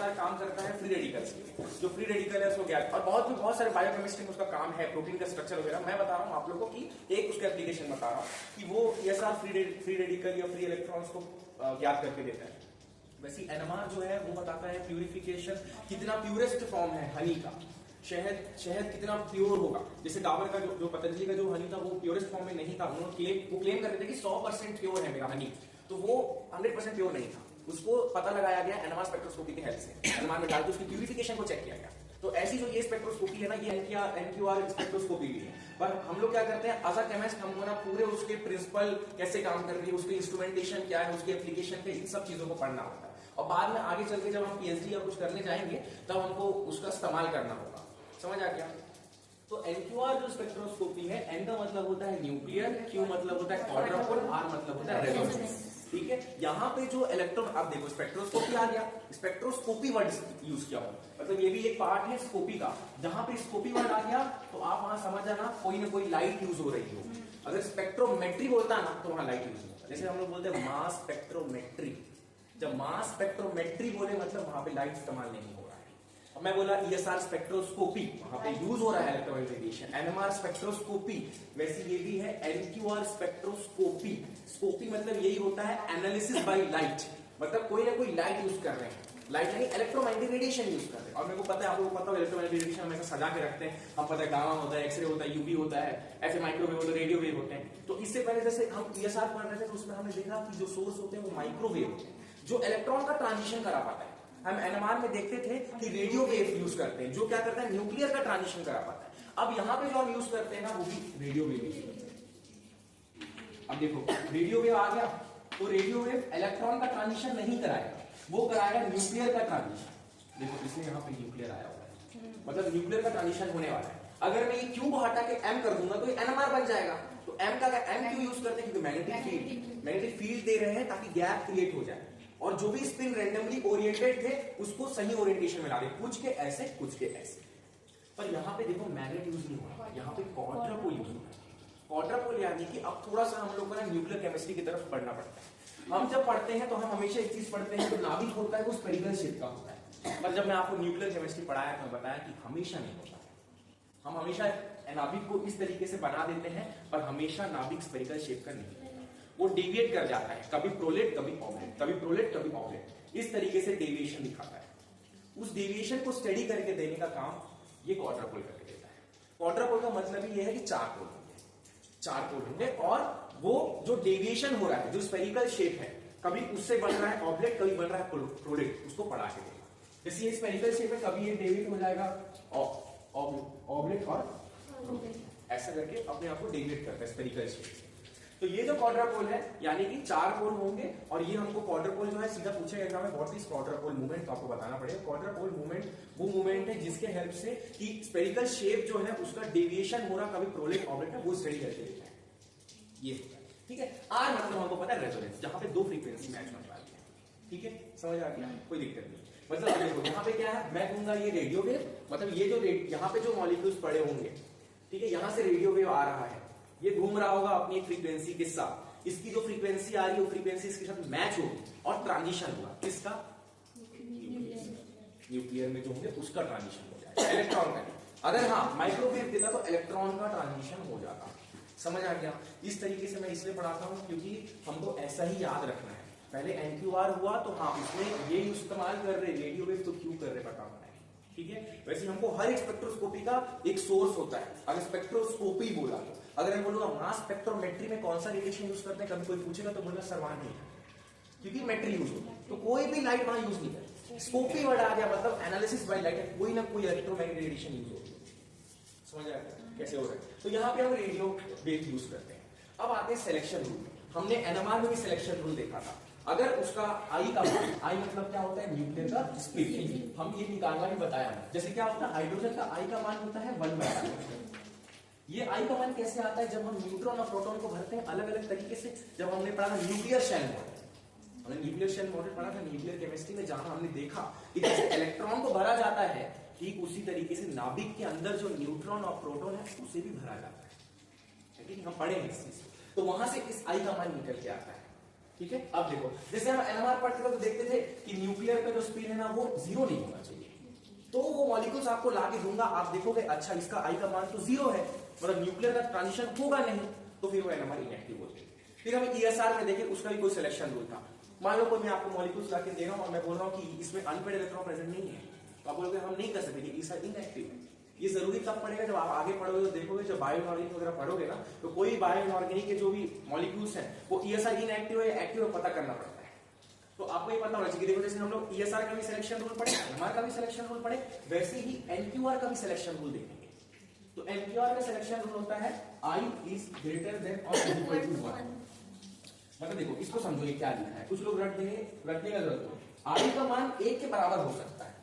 ESR काम करता है फ्री रेडिकल्स के, जो फ्री रेडिकल है उसको ज्ञात, और बहुत सारे बायोकेमिस्ट्री में उसका काम है, प्रोटीन का स्ट्रक्चर वगैरह। मैं बता रहा हूँ आप लोगों को कि एक उसका एप्लीकेशन बता रहा हूँ कि वो ESR फ्री रेडिकल या फ्री इलेक्ट्रॉन्स को ज्ञात करके देता है। वैसे NMR जो है वो बताता है प्यूरिफिकेशन, कितना प्यूरेस्ट फॉर्म है हनी का, शहद कितना प्योर होगा। जैसे डाबर का जो पतंजलि का जो हनी था वो प्योरेस्ट फॉर्म में नहीं था, उन्होंने क्लेम कर रहे थे कि 100% प्योर है मेरा हनी, तो वो 100% प्योर नहीं था। उसको पता लगाया गया NMR स्पेक्ट्रोस्कोपी के हेल्प से, NMR में डाल के उसकी प्यूरिफिकेशन को चेक किया गया। तो ऐसी जो ये स्पेक्ट्रोस्कोपी है ना, ये NQR स्पेक्ट्रोस्कोपी भी है। पर हम लोग क्या करते हैं एज अ केमिस्ट, हमको ना पूरे उसके प्रिंसिपल कैसे काम कर रही है, उसके इंस्ट्रूमेंटेशन क्या है, उसके एप्लीकेशन पे, इन सब चीजों को पढ़ना होता है। और बाद में आगे चल के जब हम PhD या कुछ करने जाएंगे तब हमको उसका इस्तेमाल करना होगा। समझ आ गया? तो NQR जो स्पेक्ट्रोस्कोपी है, N का मतलब होता है न्यूक्लियर, Q मतलब होता है क्वाड्रपोल, R मतलब होता है रेजोनेंस। ठीक है, यहाँ पे जो इलेक्ट्रॉन, आप देखो स्पेक्ट्रोस्कोपी आ गया, स्पेक्ट्रोस्कोपी वर्ड यूज किया हो, मतलब ये भी एक पार्ट है स्कोपी का। जहां पे स्कोपी वर्ड आ गया तो आप वहां समझ जाना कोई ना कोई लाइट यूज हो रही हो। अगर स्पेक्ट्रोमेट्री बोलता ना तो वहां लाइट यूज होता। जैसे हम लोग बोलते हैं मास स्पेक्ट्रोमेट्री, जब मास स्पेक्ट्रोमेट्री बोले मतलब वहां पे लाइट इस्तेमाल नहीं हो रहा है। अब मैं बोला ESR स्पेक्ट्रोस्कोपी, वहां पे यूज हो रहा है इलेक्ट्रोमैग्नेटिक रेडिएशन। NMR स्पेक्ट्रोस्कोपी, वैसे ये भी है NQR स्पेक्ट्रोस्कोपी। स्कोपी मतलब यही होता है एनालिसिस बाय लाइट, मतलब कोई ना कोई लाइट यूज कर रहे हैं, लाइट यानी इलेक्ट्रोमैग्नेटिक रेडिएशन यूज कर रहे हैं। और मेरे को पता है, आप लोगों को पता है इलेक्ट्रोमैग्नेटिक रेडिएशन हमेशा सजा के रखते हैं, हम पता है गामा होता है, एक्सरे होता है, यूवी होता है, ऐसे माइक्रोवेव होता है, रेडियो वेव होते हैं। तो इससे पहले जैसे हम ESR पढ़ रहे थे तो उसमें हमने देखा कि जो सोर्स होते हैं वो माइक्रोवेव होते हैं, जो इलेक्ट्रॉन का ट्रांजिशन करा पाता है। हम NMR में देखते थे कि रेडियो वेव यूज करते हैं, जो क्या करता है न्यूक्लियर का ट्रांजिशन करा पाता है। अब यहां पे जो हम यूज करते हैं ना वो भी रेडियो वेव। अब देखो रेडियो वेव आ गया, तो रेडियो वेव इलेक्ट्रॉन का ट्रांजिशन नहीं कराएगा, वो कराएगा न्यूक्लियर का ट्रांजिशन। देखो इसमें यहां पे न्यूक्लियर आया हुआ है, मतलब न्यूक्लियर का ट्रांजिशन होने वाला है। अगर मैं ये Q को हटा के M कर दूंगा तो ये NMR बन जाएगा। तो M क्यों यूज करते हैं? क्योंकि मैग्नेटिक फील्ड दे रहे हैं ताकि गैप क्रिएट हो जाए, और जो भी स्पिन रैंडमली ओरिएंटेड थे उसको सही ओरिएंटेशन में ला दे, कुछ के ऐसे कुछ के ऐसे। पर यहाँ पे देखो मैग्नेट यूज नहीं हो रहा, यहाँ पे क्वाड्रपोल यूज हो रहा है। क्वाड्रपोल यानी कि अब थोड़ा सा हम लोग को ना न्यूक्लियर केमिस्ट्री की तरफ पढ़ना पड़ता है। हम जब पढ़ते हैं तो हम हमेशा एक चीज पढ़ते हैं, जो नाभिक होता है वो स्फेरिकल शेप का होता है। पर जब मैं आपको न्यूक्लियर केमिस्ट्री पढ़ाया तो बताया कि हमेशा नहीं होता। हम हमेशा नाभिक को इस तरीके से बना देते हैं, पर हमेशा नाभिक स्फेरिकल शेप का नहीं होता, वो डेविएट कर जाता है, कभी प्रोलेट कभी ऑब्लेट, कभी प्रोलेट कभी ऑब्लेट, इस तरीके से डेविएशन दिखाता है। उस डेविएशन को स्टडी करके देने का काम ये क्वाड्रपोल करके देता है। क्वाड्रपोल का मतलब ही ये है कि चार पोल होंगे, और वो जो डेविएशन हो रहा है, जो स्फेरिकल शेप है, कभी उससे बन रहा है ऑब्लेट, कभी बन रहा है प्रोलेट, उसको पढ़ा के देगा। जैसे ये स्फेरिकल शेप है, कभी ये डेविएट हो जाएगा ऑब्लेट और ऐसा करके अपने आप को डेविएट करता है स्फेरिकल शेप से। तो ये जो क्वाड्रपोल है यानी कि चार पोल होंगे, और ये हमको क्वाड्रपोल जो है सीधा पूछेगा एग्जाम में, व्हाट इज क्वाड्रपोल मूवमेंट, तो आपको बताना पड़ेगा। क्वाड्रपोल मूवमेंट वो मूवमेंट है जिसके हेल्प से कि स्फेरिकल शेप जो है उसका डेविएशन हो रहा, कभी प्रोलेट ऑब्लेट है, वो स्टडी करके देता है। ये होता है, ठीक है। R मतलब हमको पता है रेजोनेंस, जहां पे दो फ्रीक्वेंसी मैच होने वाली है। ठीक है, समझ आ गया, कोई दिक्कत नहीं। मतलब देखो यहाँ पे क्या है, मैं कहूंगा ये रेडियो वेव, मतलब ये जो यहाँ पे जो मॉलिक्यूल्स पड़े होंगे, ठीक है, यहां से रेडियो वेव आ रहा है, ये घूम रहा होगा अपनी फ्रीक्वेंसी के साथ, इसकी जो फ्रीक्वेंसी आ रही है वो फ्रीक्वेंसी इसके साथ मैच होगी, और ट्रांजिशन हुआ किसका, न्यूक्लियर में जो होंगे उसका ट्रांजिशन हो जाएगा, इलेक्ट्रॉन का। अगर हाँ माइक्रोवेव देता तो इलेक्ट्रॉन का ट्रांजिशन हो जाता। समझ आ गया? इस तरीके से मैं इसलिए पढ़ाता हूं क्योंकि हमको ऐसा ही याद रखना है। पहले NQR हुआ तो हाँ उसमें ये इस्तेमाल कर रहे, रेडियो वेव तो क्यों कर रहे पता होना है, ठीक है। वैसे हमको हर एक स्पेक्ट्रोस्कोपी का एक सोर्स होता है। अगर स्पेक्ट्रोस्कोपी बोला तो, अगर मैं बोलूंगा मास स्पेक्ट्रोमेट्री में कौन सा रेडिएशन यूज करते हैं, कभी कोई पूछेगा तो बोलना सर्वान नहीं, क्योंकि मेट्री यूज होता है, तो कोई भी लाइट वहां यूज नहीं करती। स्कोपी वर्ड आ गया मतलब एनालिसिस बाय लाइट, कोई ना कोई इलेक्ट्रोमैग्नेटिक रेडिएशन यूज होती है। समझ आया कैसे हो रहा है? तो यहाँ पे हम रेडियो वेव यूज करते हैं। अब आते हैं सिलेक्शन रूल। हमने NMR में भी सिलेक्शन रूल देखा था। अगर उसका आई का मान, आई मतलब क्या होता है, न्यूक्लियर का स्प्लिट, हम ये निकालना भी बताया है। जैसे क्या होता है, हाइड्रोजन का आई का मान होता है 1/2। ये आई का मान कैसे आता है, जब हम न्यूट्रॉन और प्रोटॉन को भरते हैं अलग अलग तरीके से। जब हमने पढ़ा था न्यूक्लियर शेल मॉडल, हमने न्यूक्लियर शेल मॉडल पढ़ा था न्यूक्लियर केमिस्ट्री में, जहां हमने देखा कि जैसे इलेक्ट्रॉन को भरा जाता है, ठीक उसी तरीके से नाभिक के अंदर जो न्यूट्रॉन और प्रोटॉन है उसे भी भरा जाता है। हम पढ़े हैं इस चीज को, तो वहां से इस आई का मान निकल के आता है। ठीक है, अब देखो जैसे हम एनएमआर पढ़ते थे तो देखते थे कि न्यूक्लियर का जो स्पिन है ना वो जीरो नहीं होना चाहिए, तो वो मॉलिक्यूल्स आपको लाके दूंगा, आप देखोगे अच्छा इसका आई का मान तो जीरो है, मतलब न्यूक्लियर का ट्रांजिशन होगा नहीं, तो फिर वो एनएमआर इनएक्टिव होते हैं। फिर हम ईएसआर में देखें, उसका भी कोई सिलेक्शन रूल था। मान लो कोई मैं आपको मॉलिक्यूल्स लाके दे रहा हूं और मैं बोल रहा हूं कि इसमें अनपेड इलेक्ट्रॉन प्रेजेंट नहीं है, तो आप बोलोगे हम नहीं कर सकते, ईएसआर इनएक्टिव है। ये जरूरी तब पड़ेगा जब आप आगे पढ़ोगे तो देखोगे, जब बायो इनऑर्गेनिक वगैरह पढ़ोगे ना, तो कोई बायो इनऑर्गेनिक के जो भी मॉलिक्यूल्स हैं वो ईएसआर इनएक्टिव है एक्टिव है पता करना पड़ता है। तो आपको ये पता होना चाहिए। देखो जैसे हम लोग ईएसआर का भी सिलेक्शन रूल पढ़े, एनएमआर का भी सिलेक्शन रूल पढ़े, वैसे ही एनक्यूआर का भी सिलेक्शन रूल देखेंगे। तो एनक्यूआर का सिलेक्शन रूल होता है आई इज ग्रेटर देन और इक्वल टू 1। मतलब देखो इसको समझो, ये क्या लिखा है, कुछ लोग रटने का जरूरत हो, आई का मान 1 के बराबर हो सकता है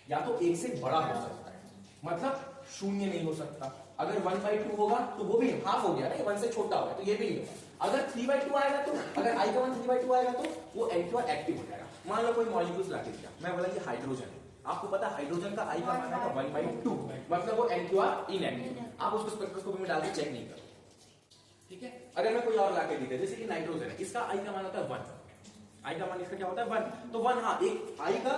या तो 1 से बड़ा हो सकता है, मतलब शून्य नहीं हो सकता। अगर 1/2 होगा तो वो भी हाफ हो गया ना, 1 से छोटा होगा तो ये भी नहीं होगा। अगर 3/2 आएगा तो, अगर आई का मान 3/2 आएगा तो वो एनक्यूआर एक्टिव हो जाएगा। मान लो कोई मॉलिक्यूल्स लाके दिया, मैं बोला कि हाइड्रोजन, आपको पता है हाइड्रोजन का आई का मान है 1/2, मतलब वो एनक्यूआर इनएक्टिव, आप उसको स्पेक्ट्रोस्कोपी में डाल के चेक नहीं करो, ठीक है। अगर मैं कोई और लाके दी जैसे कि नाइट्रोजन है, इसका आई का मान होता है 1, आई का मान इसका क्या होता है 1, तो 1 हाँ एक आई का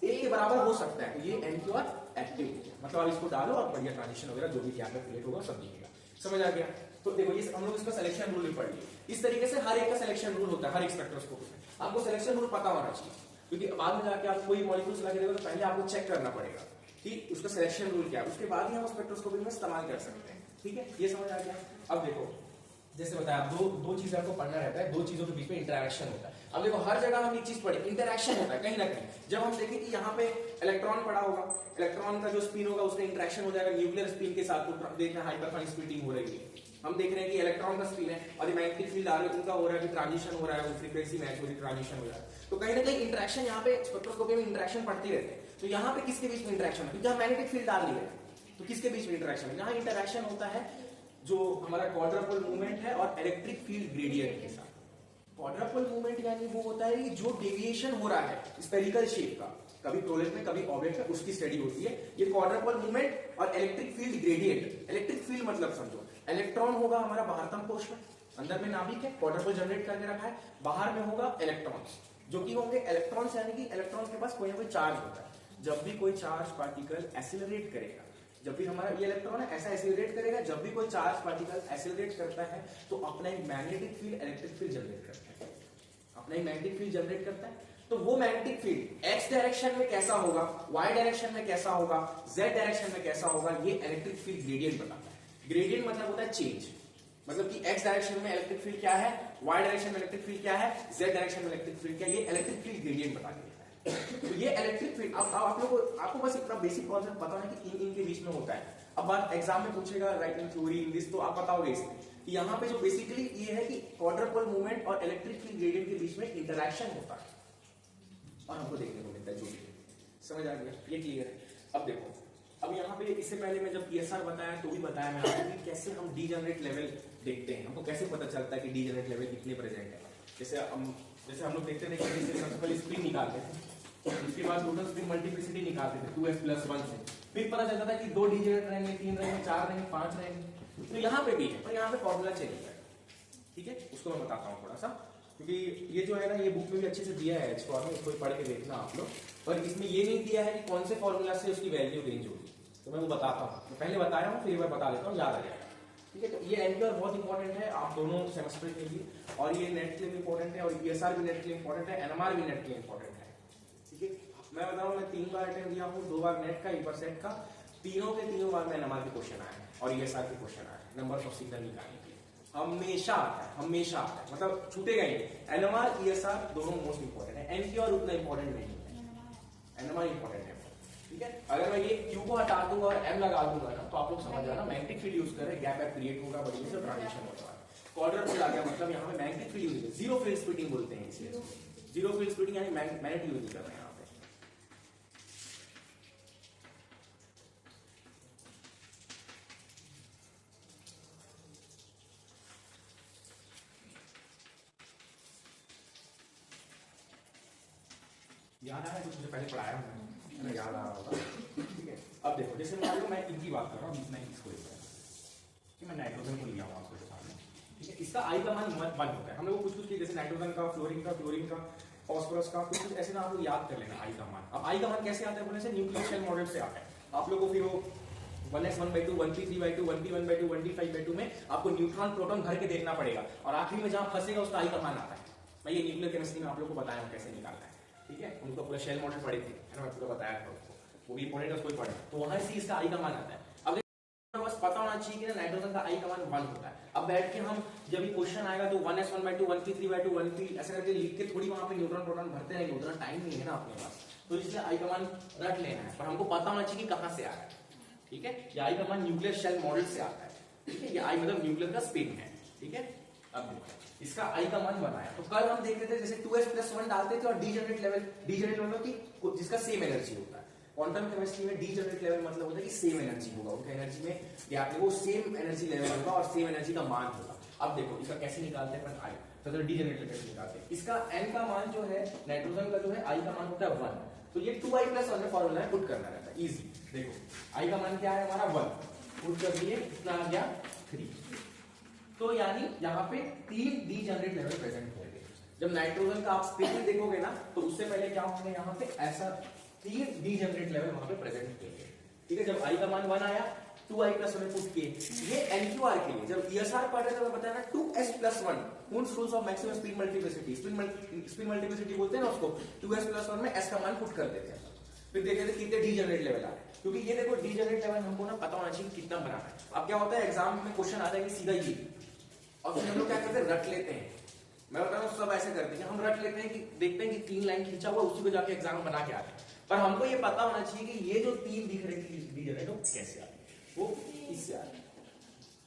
1 के बराबर हो सकता है, तो ये एनक्यूआर एक्टिव हो गया, मतलब आप इसको डालो और बढ़िया ट्रांजिशन वगैरह जो भी यहाँ पे क्रिएट होगा सब दिखेगा। समझ आ गया। तो देखो ये हम लोग इसका सिलेक्शन रूल भी पढ़ लिए। इस तरीके से हर एक का सिलेक्शन रूल होता है, हर एक स्पेक्ट्रोस्कोप में आपको सिलेक्शन रूल पता होना चाहिए, क्योंकि बाद में जाके आप कोई मॉलिक्यूल्स लगे देखो तो पहले आपको चेक करना पड़ेगा कि उसका सिलेक्शन रूल क्या है, उसके बाद ही हम स्पेक्ट्रोस्कोपी में इस्तेमाल कर सकते हैं। ठीक है, ये समझ आ गया। अब देखो जैसे बताया दो चीजें आपको पढ़ना रहता है, दो चीजों के बीच में इंटरेक्शन होता है। अब देखो हर जगह हम एक चीज पढ़े, इंटरेक्शन होता है कहीं ना कहीं। जब हम देखें कि यहाँ पे इलेक्ट्रॉन पड़ा होगा, इलेक्ट्रॉन का जो स्पिन होगा उसका इंटरेक्शन हो जाएगा न्यूक्लियर स्पिन के साथ, तो देखना हाइपरसोनिक स्प्लिटिंग हो रही है। हम देख रहे हैं कि इलेक्ट्रॉन का स्पिन है और मैग्नेटिक फील्ड आ रही है, उनका हो रहा है, ट्रांजिशन हो रहा है, फ्रीक्वेंसी मैच हो रही है, ट्रांजिशन हो रहा है। तो कहीं ना कहीं इंटरेक्शन यहाँ पे स्पेक्ट्रोस्कोपी में इंटरेक्शन पढ़ते रहते हैं। तो यहाँ पे किसके बीच में इंटरेक्शन है, क्योंकि मैग्नेटिक फील्ड आ रही है, तो किसके बीच में इंटरेक्शन है, यहाँ इंटरेक्शन होता है जो हमारा क्वाड्रपल मूवमेंट है और इलेक्ट्रिक फील्ड ग्रेडियंट के साथ। क्वाड्रपल मूवमेंट यानी वो होता है कि जो डेविएशन हो रहा है स्फेरिकल शेप का, कभी प्रोलेट में कभी ऑब्जेक्ट में, उसकी स्टडी होती है ये क्वाड्रपल मूवमेंट और electric field gradient. Electric field मतलब समझो इलेक्ट्रॉन होगा हमारा बाहरतम कोश में, अंदर में नाभिक है, क्वाड्रपल जनरेट करके रखा है, बाहर में होगा इलेक्ट्रॉन्स, जो कि होंगे इलेक्ट्रॉन्स, यानी कि इलेक्ट्रॉन्स के पास कोई ना कोई चार्ज होता है। जब भी कोई चार्ज पार्टिकल एक्सेलरेट करेगा, जब भी हमारा ये इलेक्ट्रॉन है ऐसा एक्सेलरेट करेगा, जब भी कोई चार्ज पार्टिकल एक्सेलरेट करता है तो अपना एक magnetic field electric field generate करता है, अपना एक मैग्नेटिक फील्ड जनरेट करता है। तो वो मैग्नेटिक फील्ड एक्स डायरेक्शन में कैसा होगा, वाई डायरेक्शन में कैसा होगा, जेड डायरेक्शन में कैसा होगा, ये इलेक्ट्रिक फील्ड ग्रेडियंट बताता है। ग्रेडियंट मतलब होता है चेंज, मतलब कि एक्स डायरेक्शन में इलेक्ट्रिक फील्ड क्या है, वाई डायरेक्शन में इलेक्ट्रिक फील्ड क्या है, जेड डायरेक्शन में इलेक्ट्रिक फील्ड क्या है, ये इलेक्ट्रिक फील्ड ग्रेडियंट बता देता है। तो ये इलेक्ट्रिक फील्ड आप लोगों को, आपको बस इतना बेसिक कॉन्सेप्ट पता है कि इनके बीच में होता है। अब बात एग्जाम में पूछेगा right in theory in this, तो आप बताओगे इसमें कि यहाँ पे जो बेसिकली ये है कि क्वाड्रपल मूवमेंट और इलेक्ट्रिक फील्ड ग्रेडियंट के बीच में इंटरेक्शन होता है और हमको देखने को मिलता है, जो भी समझ आ गया, ये क्लियर है। अब देखो, अब यहाँ पे इससे पहले मैं जब ईएसआर बताया तो भी बताया मैं आपको कि कैसे हम डीजेनरेट लेवल देखते हैं, हमको कैसे पता चलता है कि डीजेनरेट लेवल कितने प्रेजेंट है। जैसे हम लोग देखते थे कि सबसे पहले स्प्रिंग निकालते थे, उसके बाद टोटल स्प्रिंग मल्टीप्लिसिटी निकालते थे 2s+1 से, फिर पता चलता था कि 2 डीजेनरेट रहेंगे, 3 रहेंगे, 4 रहेंगे, 5 रहेंगे। तो यहाँ पे भी है, पर यहाँ पे फॉर्मूला चेंज होता है। ठीक है, उसको मैं बताता हूँ थोड़ा सा, क्योंकि ये जो है ना ये बुक में भी अच्छे से दिया है, इसको इसको पढ़ के देखना आप लोग, पर इसमें ये नहीं दिया है कि कौन से फॉर्मूला से उसकी वैल्यू रेंज होगी, तो मैं वो बताता हूँ। मैं पहले बताया हूँ, फिर एक बार बता देता हूँ, याद आ जाएगा। ठीक है, तो ये एनक्यूआर बहुत इंपॉर्टेंट है आप दोनों सेमेस्टर के लिए, और ये नेट के लिए इंपॉर्टेंट है, और ईएसआर भी नेट के लिए इंपॉर्टेंट है, एनएमआर भी नेट के लिए इंपॉर्टेंट है। ठीक है, मैं बताऊँ मैं 3 बार अटेम्प्ट दिया हूँ, 2 बार नेट का, 1 बार सेट का, तीनों बार में एनएमआर के क्वेश्चन आए और ईएसआर के क्वेश्चन आए, नंबर ऑफ सिग्नल निकालने के लिए हमेशा आता है, हमेशा आता है, मतलब छूटेगा ही नहीं। एनएमआर ईएसआर दोनों मोस्ट इंपॉर्टेंट है, एनक्यूआर उतना इंपॉर्टेंट नहीं है, एनएमआर इंपॉर्टेंट है। ठीक है, अगर मैं ये क्यू को हटा दूंगा और एम लगा दूंगा ना, तो आप लोग समझ जाना मैग्नेटिक फील्ड यूज कर रहे हैं, गैप ऐप क्रिएट होगा, बढ़िया से ट्रांजिशन होगा। क्वाड्रपल आ गया, मतलब यहाँ पे मैग्नेटिक फील्ड यूज है, जीरो फील्ड स्प्लिटिंग बोलते हैं इसलिए, जीरो फील्ड स्प्लिटिंग यानी मैग्नेट यूज नहीं कर रहे हैं यहाँ पे। याद आ रहा है कुछ मुझे पहले पढ़ाया मैंने, याद आ रहा होगा। ठीक है, अब देखो जैसे मान लो मैं इनकी बात कर रहा हूँ, इतना इसको लेकर कि मैं नाइट्रोजन को लिया हूँ आपके सामने, ठीक है, इसका आई का मान 1 होता है। हम लोग कुछ जैसे नाइट्रोजन का, फ्लोरीन का, फास्फोरस का, कुछ ऐसे ना आप लोग याद कर लेना आई का मान। अब आई का मान कैसे आता है बोलने से न्यूक्लियर शेल मॉडल से आता है। आप लोग को फिर वो 1s1/2, 1p3/2, 1p1/2, 1p5/2 में आपको न्यूट्रॉन प्रोटॉन भर के देखना पड़ेगा और आखिरी में जहां फंसेगा उसका आई का मान आता है। मैं ये न्यूक्लियर केमिस्ट्री में आप लोग को बताया हूं कैसे निकालना है। ठीक है, उनको पूरा शेल मॉडल पढ़े थे, है ना, मैं पूरा बताया था उसको, वो भी इंपॉर्टेंट है, उसको पढ़ा। तो वहां से इसका आई का मान आता है। अब बस पता होना चाहिए कि नाइट्रोजन का आई का मान 1 होता है। अब बैठ के हम जब ये क्वेश्चन आएगा तो 1s1/2, 1p3/2, 1p ऐसे करके लिख के थोड़ी वहां पे न्यूट्रॉन प्रोटॉन भरते रहेंगे, उतना टाइम नहीं है ना अपने पास, तो इसलिए आई का मान रट लेना है। पर हमको पता होना चाहिए कि कहां से आ रहा है। ठीक है, ये आई का मान न्यूक्लियर शेल मॉडल से आता है। ठीक है, ये आई मतलब न्यूक्लियर का स्पिन है। ठीक है, अब देखो इसका आई का मान बनाया। तो कल हम देखते थे जैसे 2s+1 डालते थे और डीजेनरेट लेवल की जिसका सेम एनर्जी होता है। क्वांटम केमिस्ट्री में डीजेनरेट लेवल मतलब होता है कि सेम एनर्जी होगा, उनका एनर्जी में गैप नहीं, वो सेम एनर्जी लेवल होगा और सेम एनर्जी का मान होगा। अब देखो इसका कैसे निकालते हैं अपन आई, तो डीजेनरेट लेवल कैसे निकालते हैं। इसका n का मान जो है नाइट्रोजन का जो है आई का मान होता है 1, तो ये 2i+1 में फॉर्मूला है, पुट करना रहता है, इजी। देखो आई का मान क्या है हमारा 1, पुट कर दिए, कितना आ गया 3। तो यानी यहाँ पे 3 डीजेनरेट लेवल प्रेजेंट होंगे। जब नाइट्रोजन का आप स्पेक्ट्रम देखोगे ना तो उससे पहले क्या होंगे यहाँ पे ऐसा 3 डीजेनरेट लेवल वहां पे प्रेजेंट होंगे। ठीक है, जब आई का मान 1 आया 2i+1 में पुट किए। ये NQR के लिए, जब ESR पढ़ रहे थे तो बताया ना 2s+1 Hund's rules of maximum spin multiplicity, spin multiplicity बोलते हैं ना उसको। 2s+1 में s का मान पुट कर देते हैं, फिर देखते थे कितने डीजेनरेट लेवल आ रहे हैं। क्योंकि ये देखो डीजेनरेट लेवल हमको ना पता होना चाहिए कितना बनाना है। अब क्या होता है एग्जाम में क्वेश्चन आता है कि सीधा ये, और फिर हम लोग क्या करते हैं रट लेते हैं। मैं बता रहा हूँ सब ऐसे करते हैं, हम रट लेते हैं कि देखते हैं कि 3 लाइन खींचा हुआ उसी को जाके एग्जाम में बना के आते हैं। पर हमको ये पता होना चाहिए कि ये जो 3 दिख रही थी डीजेनरेट वो कैसे आ रही है, वो इससे आ रही है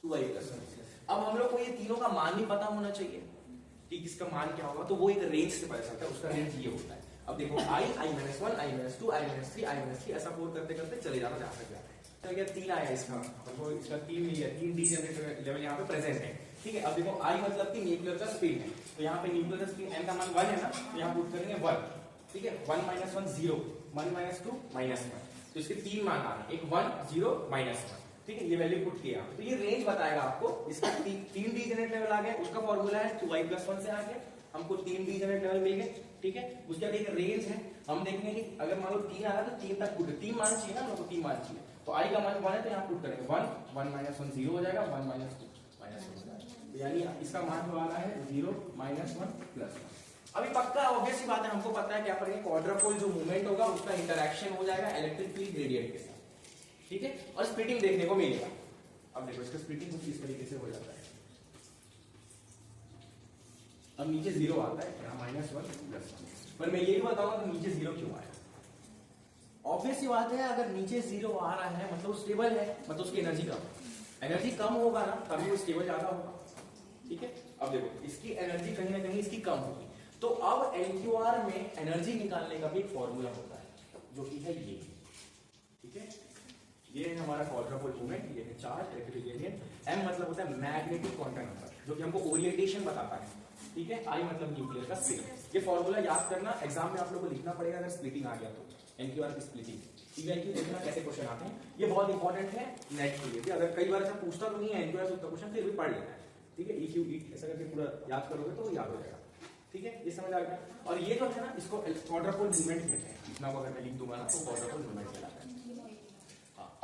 2i+1। अब हम लोग को ये तीनों का मान भी पता होना चाहिए कि किसका मान क्या होगा, तो वो एक रेंज से पता चलता है, उसका रेंज ये होता है। अब देखो i, i-1, i-2, i-3, i-3 ऐसा 4 करते करते चले जाना जा सकते हैं। तो ये 3 आया इसका, हमको इसका 3 मिल गया, 3 डीजेनरेट लेवल यहाँ पे प्रेजेंट है। ठीक है, अब देखो i मतलब कि न्यूक्लियर का स्पिन है, तो यहाँ पे न्यूक्लियर का स्पिन n का मान 1 है ना, तो यहाँ पुट करेंगे 1। ठीक है, 1 - 1 0, 1 - 2 -1, तो इसके 3 मान आ रहे, एक 1 0 -1। ठीक है, ये वैल्यू पुट किया तो ये रेंज बताएगा आपको। इसका 3 डीजेनरेट लेवल आ गया, उसका फॉर्मूला है 2i+1 से आ गया, हमको 3 डीजेनरेट लेवल मिल गए। ठीक है, उसके बाद एक रेंज है, हम देखेंगे कि अगर मान लो 3 आ रहा तो 3 तक पुट, 3 मान चाहिए ना हम लोग को, 3 मान चाहिए, तो i का मान 1 है तो यहाँ पुट करेंगे 1, 1 - 1 0 हो जाएगा, 1 - 2 -1 हो जाएगा, यानी इसका मान जो आ रहा है 0 - 1 +1। अभी पक्का ऑब्वियस सी बात है, हमको पता है क्या करेंगे, क्वाड्रपोल जो मूवमेंट होगा उसका इंटरेक्शन हो जाएगा इलेक्ट्रिक फील्ड ग्रेडियंट के साथ। ठीक है, और स्प्लिटिंग देखने को मिलेगा। अब देखो इसका स्प्लिटिंग कुछ इस तरीके से हो जाता है। अब नीचे 0 आता है, यहाँ -1 +1, पर मैं ये भी बताऊंगा कि नीचे 0 क्यों आया। ऑब्वियस सी बात है, अगर नीचे 0 आ रहा है मतलब स्टेबल है, मतलब उसकी एनर्जी कम है। एनर्जी कम होगा ना तभी वो स्टेबल ज्यादा होगा। ठीक है, अब देखो इसकी एनर्जी कहीं ना कहीं इसकी कम होगी, तो अब NQR में एनर्जी निकालने का भी एक फॉर्मूला होता है जो कि है ये। ठीक है, ये है हमारा क्वाड्रपोल मूवमेंट, ये है चार्ज इलेक्ट्रिक ग्रेडियंट। m मतलब होता है मैग्नेटिक क्वांटम नंबर, जो कि हमको ओरिएंटेशन बताता है। ठीक है, I मतलब न्यूक्लियर का स्पिन। ये फॉर्मूला याद करना, एग्जाम में आप लोगों को लिखना पड़ेगा अगर स्प्लिटिंग आ गया तो। NQR की स्प्लिटिंग, EIQ देखना कैसे क्वेश्चन आते हैं, ये बहुत इंपॉर्टेंट है नेट के लिए। अगर कई बार ऐसा पूछता तो नहीं है NQR से क्वेश्चन, फिर भी पढ़ लेना है। ठीक है, EQ ऐसा करके पूरा याद करोगे तो याद हो जाएगा। ठीक है, ये समझ आ गया। और ये जो है ना इसको क्वाड्रपोल मूवमेंट कहते हैं, इतना को अगर मैं लिख दूंगा ना तो क्वाड्रपोल मूवमेंट कहलाता है।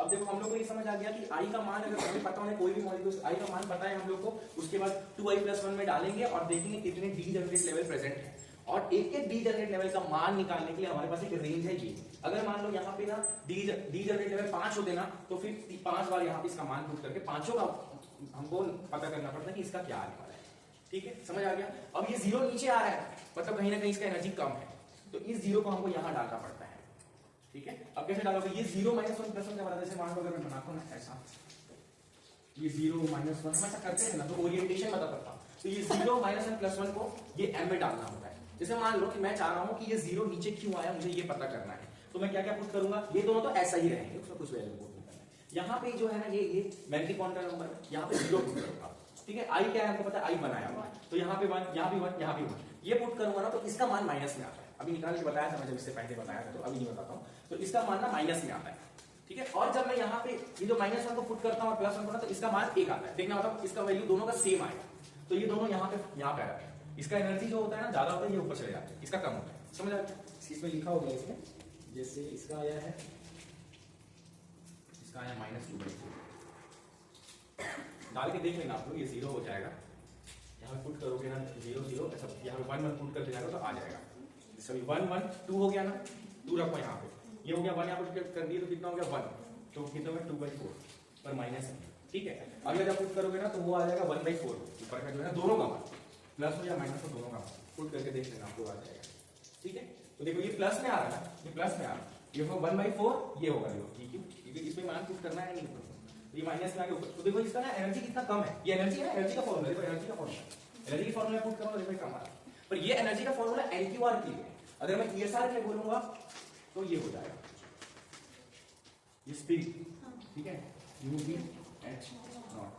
अब देखो हम लोग को ये समझ आ गया कि I का मान अगर हमें पता होने कोई भी मॉलिक्यूल I का मान पता है हम लोग को, उसके बाद 2i+1 में डालेंगे और देखेंगे कितने डीजेनरेट लेवल प्रेजेंट है, और एक एक डीजेनरेट लेवल का मान निकालने के लिए हमारे पास एक रेंज है ये। अगर मान लो यहाँ पे ना डीजेनरेट लेवल 5 होते ना तो फिर 5 बार यहाँ पे इसका मान पुट करके पांचों का हमको पता करना पड़ता है कि इसका क्या आने वाला है। ठीक है, समझ आ गया। अब ये 0 नीचे आ रहा है मतलब कहीं ना कहीं इसका एनर्जी कम है, तो इस 0 को हमको यहाँ डालना पड़ता है। ठीक है, अब कैसे डालोगे, ये 0 - 1 +1 क्या बता, जैसे मान लो अगर मैं बनाता हूँ ना ऐसा, ये 0 - 1 हम ऐसा करते हैं ना तो ओरिएंटेशन बता सकता हूँ, तो ये 0 - 1 +1 को ये m में डालना होता है। जैसे मान लो कि मैं चाह रहा हूँ कि ये 0 नीचे क्यों आया, मुझे ये पता करना है, तो मैं क्या क्या पुट करूंगा, ये दोनों तो ऐसा ही रहेंगे, उसमें कुछ वैल्यू पुट नहीं करना है। यहाँ पे जो है ना ये मैग्नेटिक क्वांटम नंबर, यहाँ पे 0 पुट करूंगा। ठीक है, I क्या है हमको पता है, I बनाया हुआ है, तो यहाँ पे 1, यहाँ भी 1, यहाँ भी 1, ये पुट करूंगा ना तो इसका मान माइनस में आता है। अभी निकाल के बताया था मैं, जब इससे पहले बताया था, तो अभी नहीं बताता हूँ, तो इसका मान ना माइनस में आता है। ठीक है, और जब मैं यहाँ पे ये जो -1 को पुट करता हूँ और +1 को ना, तो इसका मान 1 आता है। देखना मतलब इसका वैल्यू दोनों का सेम आएगा। तो ये दोनों यहाँ पे आ रहा है। इसका एनर्जी जो होता है ना ज्यादा होता है, ये ऊपर चले जाता है, इसका कम होता है। समझ आया? इसमें लिखा हो गया, इसमें जैसे इसका आया है, इसका आया -2/4, डाल के देख लेना आप लोग, ये 0 हो जाएगा। यहाँ पे पुट करोगे ना 0 0, ऐसा यहाँ पे 1 1 पुट करके जाएगा तो आ जाएगा। सभी 1 1 2 हो गया ना, 2 रखो यहाँ पे, ये हो गया 1 यहाँ पे कर दिए तो कितना हो गया 1, तो कितना होगा 2/4 पर माइनस, ठीक है। अगले जब पुट करोगे ना तो वो आ जाएगा 1/4, ऊपर का जो है दोनों का मान, प्लस हो या माइनस हो दोनों का मान, पुट करके देख लेना आपको आ जाएगा, ठीक है। तो देखो ये प्लस में आ रहा है, ये प्लस में आ रहा है, ये होगा 1/4, ये होगा देखो, ठीक है, क्योंकि इसमें मान पुट करना है नहीं, ये माइनस में आगे ऊपर। तो देखो इसका ना एनर्जी कितना कम है, ये एनर्जी है, एनर्जी का फॉर्मूला देखो, एनर्जी का फॉर्मूला, एनर्जी की फॉर्मूला पुट करो देखो कम आ रहा है, पर ये एनर्जी का फॉर्मूला NQR के लिए। अगर मैं ESR के लिए बोलूंगा तो ये हो जाएगा, ये स्पीड, ठीक है, UV H नॉट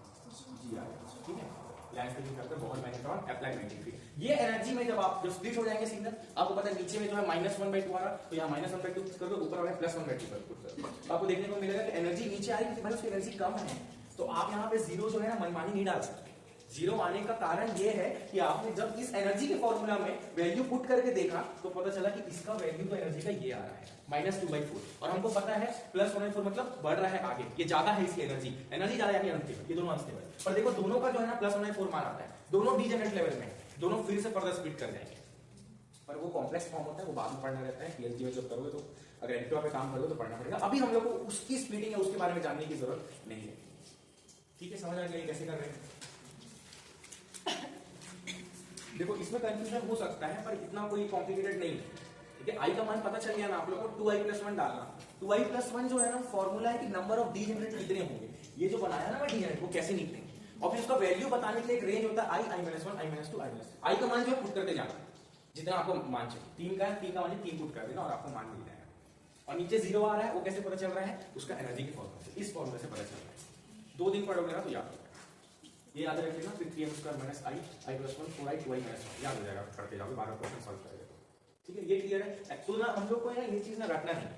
GR, ठीक है, लाइन स्पीड फैक्टर बहुत मैग्नेट्रॉन अप्लाई मैग्नेटिक। ये एनर्जी में जब आप जब स्प्लिट हो जाएंगे सिग्नल, आपको पता है नीचे में जो है -1/2 आ रहा, तो यहाँ -1/2 कर दो, ऊपर वाला +1/2 कर दो, तो आपको देखने को मिलेगा कि एनर्जी नीचे आ रही है, भाई उसकी एनर्जी कम है, तो आप यहाँ पे 0 जो है ना मनमानी नहीं डाल सकते। 0 आने का कारण ये है कि आपने जब इस एनर्जी के फॉर्मूला में वैल्यू पुट करके देखा तो पता चला कि इसका वैल्यू तो एनर्जी का ये आ रहा है -2/4, और हमको पता है +1/4 मतलब बढ़ रहा है आगे, ये ज्यादा है इसकी एनर्जी, एनर्जी ज्यादा है अनस्टेबल, ये दोनों अनस्टेबल। पर देखो दोनों का जो है ना +1/4 मान आता है, दोनों डीजेनरेट लेवल में, दोनों फिर से फर्दर स्प्लिट कर जाएंगे, पर वो कॉम्प्लेक्स फॉर्म होता है, वो बाद में पढ़ना रहता है, PhD में जब करोगे तो, अगर NQR पे काम करोगे तो पढ़ना पड़ेगा। अभी हम लोग को उसकी स्प्लिटिंग है उसके बारे में जानने की जरूरत नहीं है, ठीक है। समझ आ गया कैसे कर रहे हैं? देखो इसमें कंफ्यूजन हो सकता है पर इतना कोई कॉम्प्लिकेटेड नहीं है, ठीक है। आई का मान पता चल गया ना आप लोगों को, 2i+1 डालना। 2i+1 जो है ना फॉर्मूला है कि नंबर ऑफ डीजेनरेट कितने होंगे, ये जो बनाया ना मैं डीजेनरेट, वो कैसे निकलेंगे, और फिर उसका वैल्यू बताने के लिए एक रेंज होता है i, i-1, i-2, i-, आई का मान जो है पुट करते जाना, जितना आपको मान चाहिए, 3 का है, 3 का मान 3 पुट कर देना और आपको मान मिल जाएगा। और नीचे 0 आ रहा है, वो कैसे पता चल रहा है, उसका एनर्जी के फॉर्मूला से, इस फॉर्मूला से पता चल रहा है। 2 दिन पढ़ोगे ना तो याद होगा, ये याद रख लेना, फिर 3m² - i, i+1 4i 2i - 1 याद हो जाएगा, करते जाओगे 12 क्वेश्चन सॉल्व करेंगे, ठीक है। ये क्लियर है? तो ना हम लोग को है ये चीज ना रटना है,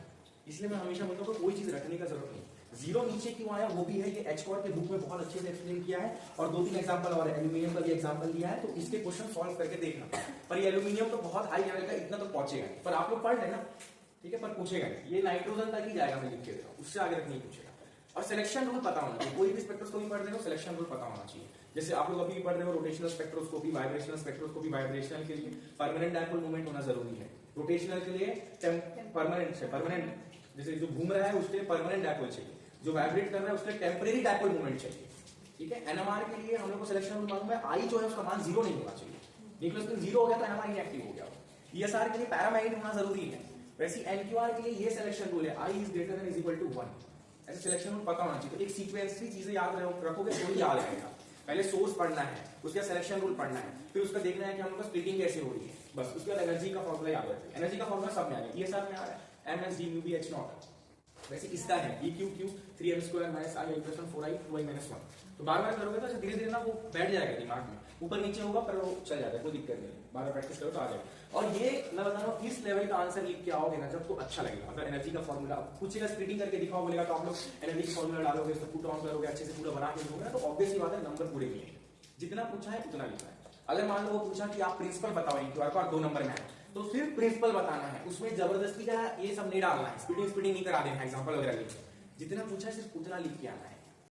इसलिए मैं हमेशा बोलता हूँ कोई चीज रटने का जरूरत नहीं। 0 नीचे क्यों आया वो भी है, ये H कोड के बुक में बहुत अच्छे से एक्सप्लेन किया है, और 2-3 एग्जांपल और एल्यूमिनियम का भी एग्जांपल दिया है, तो इसके क्वेश्चन सॉल्व करके देखना। पर ये एल्यूमिनियम तो बहुत हाई लेवल का, इतना तो पहुंचेगा, पर आप लोग पढ़ लेना, ठीक है, पर पूछेगा ये नाइट्रोजन तक ही जाएगा, मैं लिख के दे रहा हूँ, उससे आगे तक नहीं पूछेगा। और सिलेक्शन रूल पता होना चाहिए, कोई भी स्पेक्ट्रोस्कोपी पढ़ रहे हो सिलेक्शन रूल पता होना चाहिए। जैसे आप लोग अभी भी पढ़ रहे हो rotational spectroscopy, vibrational spectroscopy, vibrational के लिए परमानेंट डायपोल मूवमेंट होना जरूरी है, रोटेशनल के लिए परमानेंट, जैसे जो घूम रहा है उसके लिए परमानेंट डायपोल चाहिए, जो वाइब्रेट कर रहा है उसके लिए टेम्परेरी डायपोल मूवमेंट चाहिए, ठीक है। NMR के लिए हम लोग को सिलेक्शन रूल मालूम है, आई जो है उसका मान 0 नहीं होना चाहिए, न्यूक्लियस 0 हो गया तो NMR इनएक्टिव हो गया। ESR के लिए पैरामैग्नेट होना जरूरी है, वैसे NQR के लिए ये सिलेक्शन रूल है, I is greater than equal to 1, ऐसे सिलेक्शन रूल पता होना चाहिए। तो एक सीक्वेंस की चीजें याद रखोगे तो ही याद आएगा। पहले सोर्स पढ़ना है, उसके बाद सिलेक्शन रूल पढ़ना है, फिर उसका देखना है कि हम लोग का स्प्लिटिंग कैसे हो रही है, बस उसके बाद एनर्जी का फॉर्मूला याद रखें। एनर्जी का फॉर्मूला सब में आ गया, ESR में आ रहा है msdUVH0, वैसे इसका है EQ 3m² - i i+1 4i 2i - 1। तो बार-बार करोगे तो धीरे धीरे ना वो बैठ जाएगा दिमाग में, ऊपर नीचे होगा पर वो चल जाता है, कोई दिक्कत नहीं, बार-बार प्रैक्टिस करो तो आ जाएगा। और ये मैं बता रहा हूँ इस लेवल का आंसर लिख के आओगे ना जब तो अच्छा लगेगा। अगर एनर्जी का फॉर्मूला पूछेगा स्प्लिटिंग करके दिखाओ बोलेगा तो आप लोग एनर्जी का फॉर्मूला डालोगे, तो पुट ऑन करोगे, अच्छे से पूरा बना के लिखोगे ना, तो ऑब्वियस बात है नंबर पूरे मिलेंगे, जितना पूछा है उतना लिखना है। अगर मान लो वो पूछा कि आप प्रिंसिपल बताओ NQR का 2 नंबर में है, तो सिर्फ प्रिंसिपल बताना है, उसमें जबरदस्ती का ये सब नहीं डालना है, स्प्लिटिंग नहीं करा देना है, एग्जांपल वगैरह लिख, जितना पूछा है सिर्फ उतना लिख के आना है।